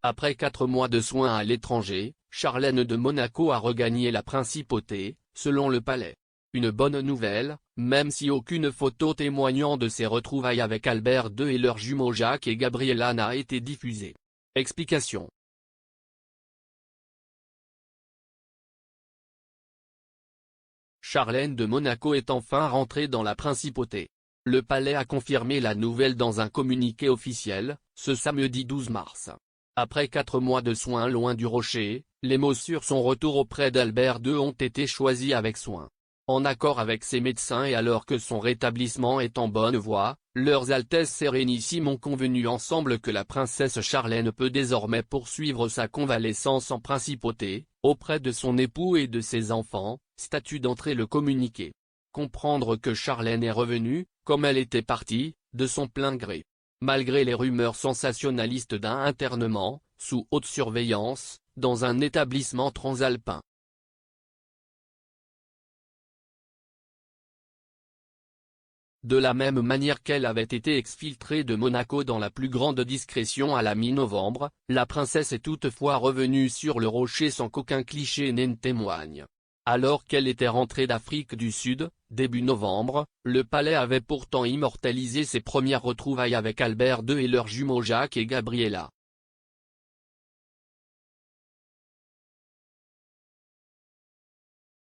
Après 4 mois de soins à l'étranger, Charlène de Monaco a regagné la principauté, selon le palais. Une bonne nouvelle, même si aucune photo témoignant de ses retrouvailles avec Albert II et leurs jumeaux Jacques et Gabriella n'a été diffusée. Explication. Charlène de Monaco est enfin rentrée dans la principauté. Le palais a confirmé la nouvelle dans un communiqué officiel, ce samedi 12 mars. Après 4 mois de soins loin du rocher, les mots sur son retour auprès d'Albert II ont été choisis avec soin. En accord avec ses médecins et alors que son rétablissement est en bonne voie, leurs Altesses Sérénissimes ont convenu ensemble que la princesse Charlène peut désormais poursuivre sa convalescence en principauté, auprès de son époux et de ses enfants, statut d'entrée le communiqué. Comprendre que Charlène est revenue, comme elle était partie, de son plein gré. Malgré les rumeurs sensationnalistes d'un internement, sous haute surveillance, dans un établissement transalpin. De la même manière qu'elle avait été exfiltrée de Monaco dans la plus grande discrétion à la mi-novembre, la princesse est toutefois revenue sur le rocher sans qu'aucun cliché ne témoigne. Alors qu'elle était rentrée d'Afrique du Sud, début novembre, le palais avait pourtant immortalisé ses premières retrouvailles avec Albert II et leurs jumeaux Jacques et Gabriella.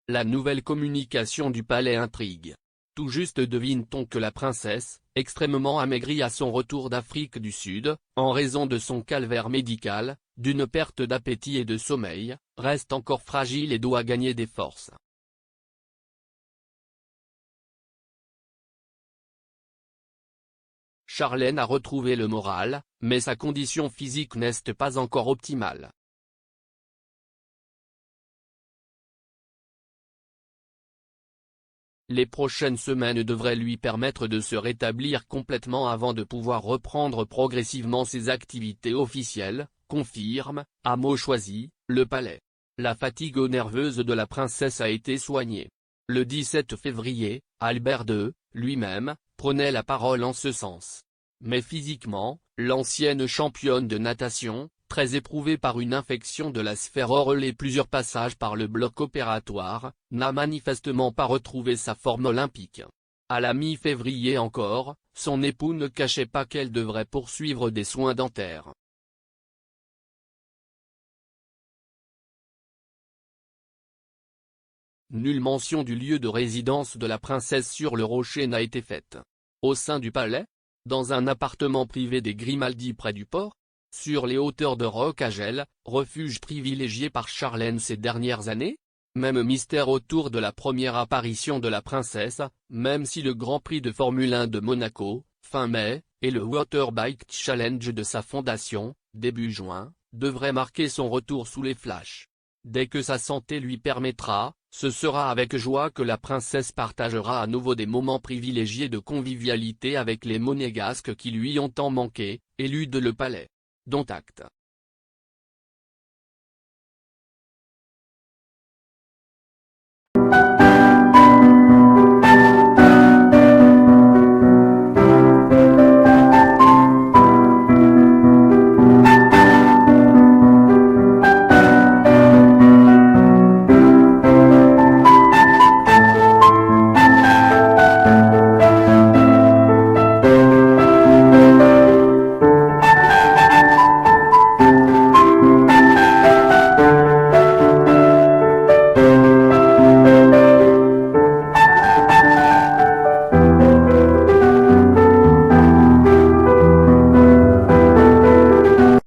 La nouvelle communication du palais intrigue. Tout juste devine-t-on que la princesse, extrêmement amaigrie à son retour d'Afrique du Sud, en raison de son calvaire médical, d'une perte d'appétit et de sommeil, reste encore fragile et doit gagner des forces. Charlène a retrouvé le moral, mais sa condition physique n'est pas encore optimale. Les prochaines semaines devraient lui permettre de se rétablir complètement avant de pouvoir reprendre progressivement ses activités officielles, confirme, à mots choisis, le palais. La fatigue nerveuse de la princesse a été soignée. Le 17 février, Albert II, lui-même, prenait la parole en ce sens. Mais physiquement, l'ancienne championne de natation, très éprouvée par une infection de la sphère orale et plusieurs passages par le bloc opératoire, n'a manifestement pas retrouvé sa forme olympique. À la mi-février encore, son époux ne cachait pas qu'elle devrait poursuivre des soins dentaires. Nulle mention du lieu de résidence de la princesse sur le rocher n'a été faite. Au sein du palais? Dans un appartement privé des Grimaldi près du port? Sur les hauteurs de Roccagel, refuge privilégié par Charlène ces dernières années? Même mystère autour de la première apparition de la princesse, même si le Grand Prix de Formule 1 de Monaco, fin mai, et le Water Bike Challenge de sa fondation, début juin, devraient marquer son retour sous les flashs. Dès que sa santé lui permettra, ce sera avec joie que la princesse partagera à nouveau des moments privilégiés de convivialité avec les monégasques qui lui ont tant manqué, élus de le palais. Dont acte.